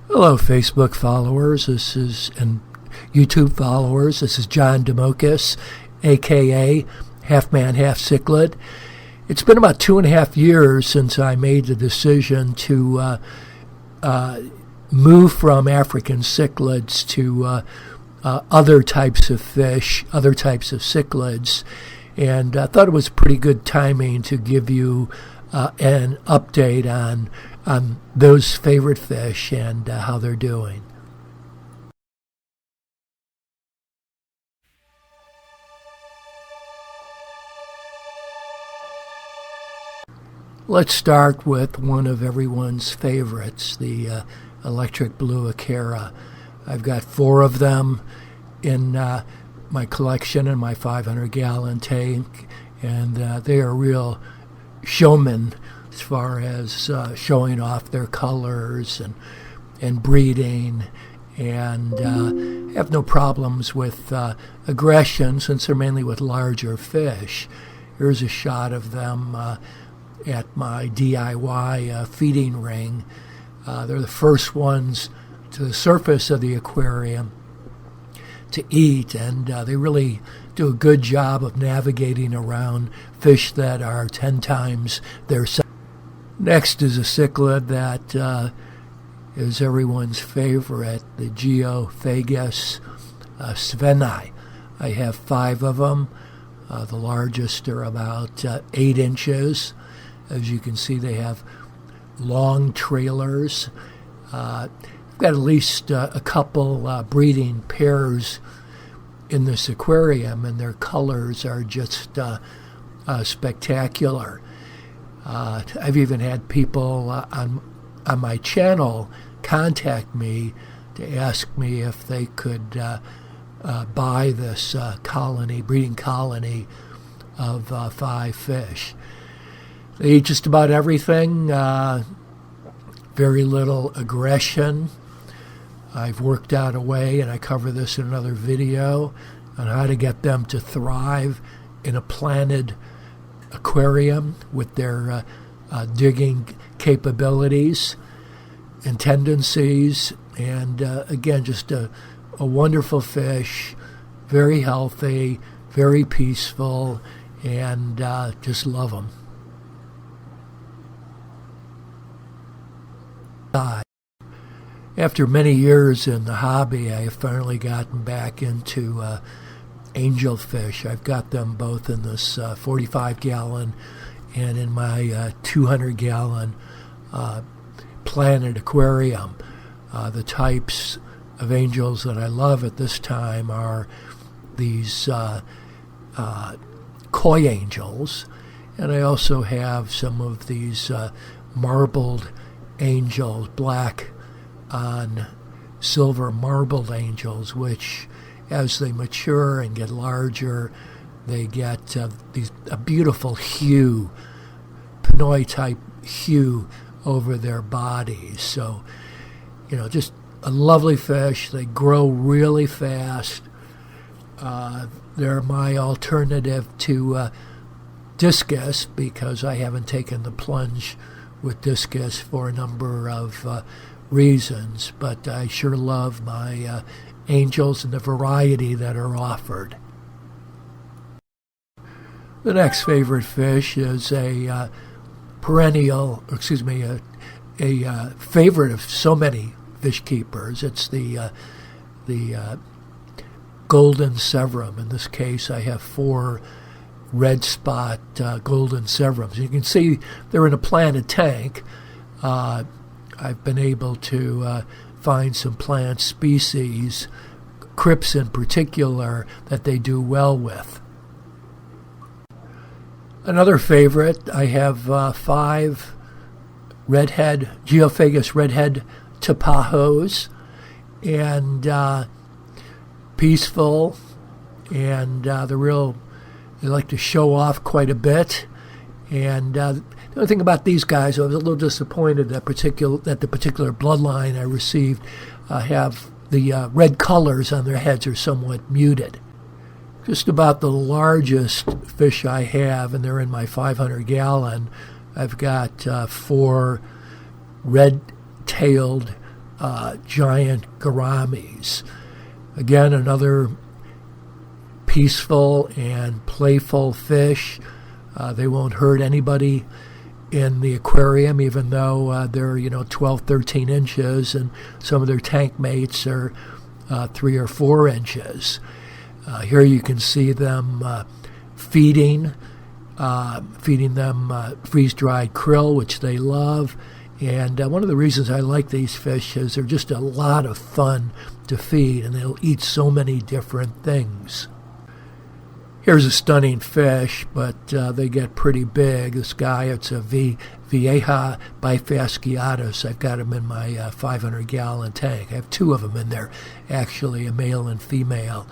Hello, Facebook followers. And YouTube followers. This is John Demokis, a.k.a. Half Man, Half Cichlid. It's been about 2.5 years since I made the decision to move from African cichlids to other types of fish, other types of cichlids, and I thought it was pretty good timing to give you an update on those favorite fish and how they're doing. Let's start with one of everyone's favorites, the electric blue Acara. I've got 4 of them in my collection in my 500-gallon tank, and they are real showmen as far as showing off their colors and breeding, and have no problems with aggression since they're mainly with larger fish. Here's a shot of them at my DIY feeding ring. They're the first ones to the surface of the aquarium to eat, and they really do a good job of navigating around fish that are 10 times their size. Next is a cichlid that is everyone's favorite, the Geophagus sveni. I have 5 of them. The largest are about 8 inches. As you can see, they have long trailers. I've got at least a couple breeding pairs in this aquarium, and their colors are just spectacular. I've even had people on my channel contact me to ask me if they could buy this breeding colony of 5 fish. They eat just about everything, very little aggression. I've worked out a way, and I cover this in another video, on how to get them to thrive in a planted aquarium with their digging capabilities and tendencies. And again, just a wonderful fish, very healthy, very peaceful, and just love them. After many years in the hobby, I have finally gotten back into angelfish. I've got them both in this 45-gallon and in my 200-gallon planted aquarium. The types of angels that I love at this time are these koi angels, and I also have some of these marbled angels, black on silver marbled angels, which as they mature and get larger, they get a beautiful hue, Pinoy type hue over their bodies. So, just a lovely fish. They grow really fast. They're my alternative to discus, because I haven't taken the plunge with discus for a number of reasons, but I sure love my angels and the variety that are offered. The next favorite fish is a favorite of so many fish keepers. It's the golden Severum. In this case, I have 4 red spot golden Severums. You can see they're in a planted tank. I've been able to find some plant species, crypts in particular, that they do well with. Another favorite, I have 5 Geophagus redhead tapajos, and peaceful, and they like to show off quite a bit. And the only thing about these guys, I was a little disappointed that the particular bloodline I received have the red colors on their heads are somewhat muted. Just about the largest fish I have, and they're in my 500-gallon, I've got 4 red-tailed giant gouramis. Again, another peaceful and playful fish. They won't hurt anybody in the aquarium, even though they're 12, 13 inches, and some of their tank mates are 3 or 4 inches. Here you can see them feeding them freeze-dried krill, which they love. And one of the reasons I like these fish is they're just a lot of fun to feed, and they'll eat so many different things. Here's a stunning fish, but they get pretty big. This guy, it's a Vieja bifasciatus. I've got him in my 500-gallon tank. I have 2 of them in there, actually, a male and female.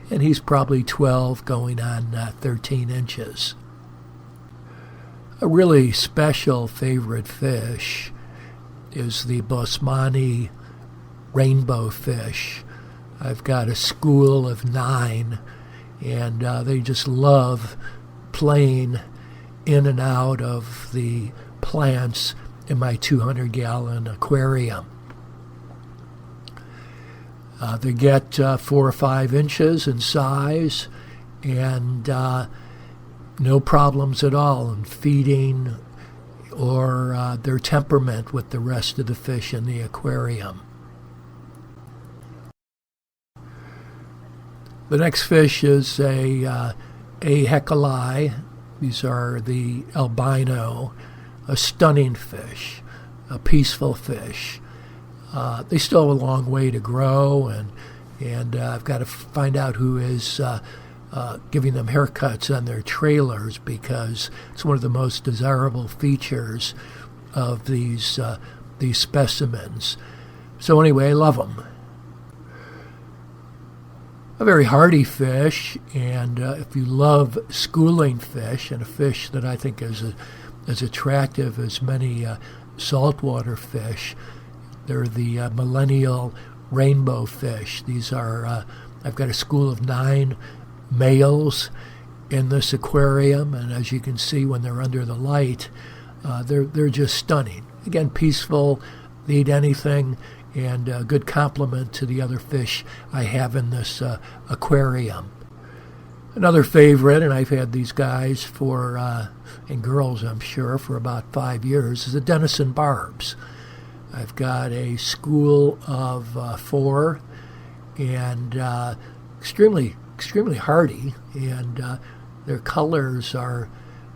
And he's probably 12 going on 13 inches. A really special favorite fish is the Bosmani rainbow fish. I've got a school of 9, and they just love playing in and out of the plants in my 200-gallon aquarium. They get 4 or 5 inches in size, and no problems at all in feeding or their temperament with the rest of the fish in the aquarium. The next fish is a Hecali. These are the albino, a stunning fish, a peaceful fish. They still have a long way to grow, and I've got to find out who is giving them haircuts on their trailers, because it's one of the most desirable features of these specimens. So anyway, I love them. A very hardy fish, and if you love schooling fish, and a fish that I think is as attractive as many saltwater fish, they're the millennial rainbow fish. These are, I've got a school of 9 males in this aquarium, and as you can see when they're under the light, they're just stunning. Again, peaceful, they eat anything, and a good complement to the other fish I have in this aquarium. Another favorite, and I've had these guys for, and girls I'm sure, for about 5 years, is the Denison barbs. I've got a school of 4, and extremely hardy, and their colors are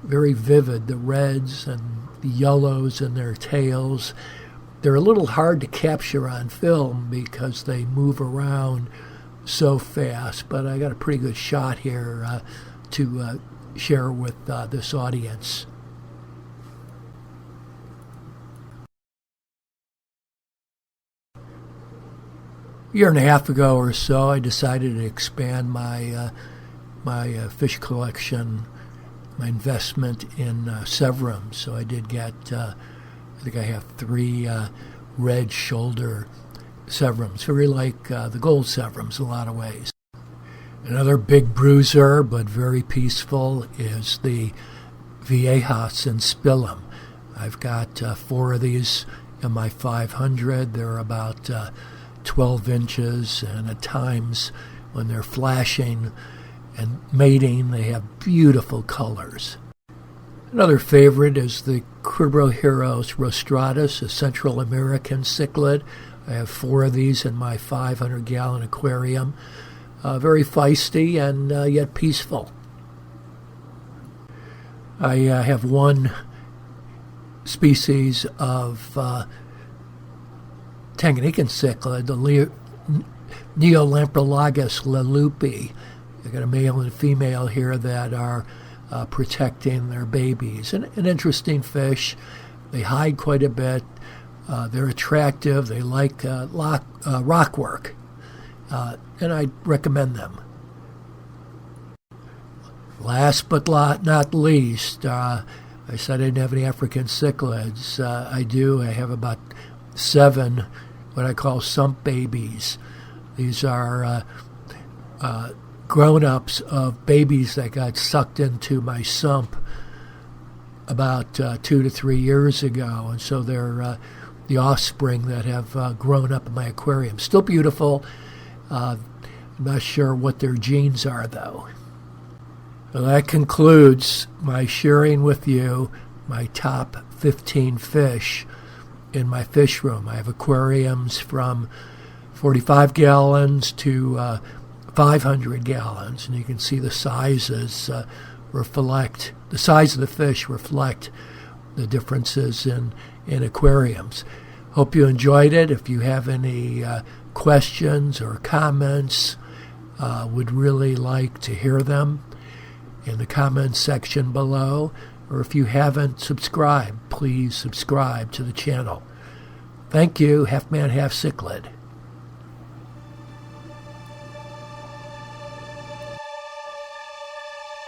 very vivid, the reds and the yellows in their tails. They're a little hard to capture on film because they move around so fast, but I got a pretty good shot here to share with this audience. A year and a half ago or so, I decided to expand my fish collection, my investment in Severums. So I did get, I think I have 3 red shoulder Severums, very like the gold Severums in a lot of ways. Another big bruiser, but very peaceful, is the Vieja Spillum. I've got 4 of these in my 500. They're about 12 inches, and at times when they're flashing and mating, they have beautiful colors. Another favorite is the Cribroheros rostratus, a Central American cichlid. I have 4 of these in my 500-gallon aquarium. Very feisty and yet peaceful. I have 1 species of Tanganyikan cichlid, the Neolamprologus lelupi. I've got a male and female here that are protecting their babies. An interesting fish. They hide quite a bit. They're attractive. They like rock work, and I recommend them. Last but not least, I said I didn't have any African cichlids. I do. I have about 7 what I call sump babies. These are grown-ups of babies that got sucked into my sump about 2 to 3 years ago, and so they're the offspring that have grown up in my aquarium. Still beautiful. I'm not sure what their genes are, though. Well, that concludes my sharing with you my top 15 fish in my fish room. I have aquariums from 45 gallons to 500 gallons, and you can see the sizes reflect, the size of the fish reflect the differences in aquariums. Hope you enjoyed it. If you have any questions or comments, would really like to hear them in the comments section below. Or if you haven't subscribed, please subscribe to the channel. Thank you. Half man, half cichlid.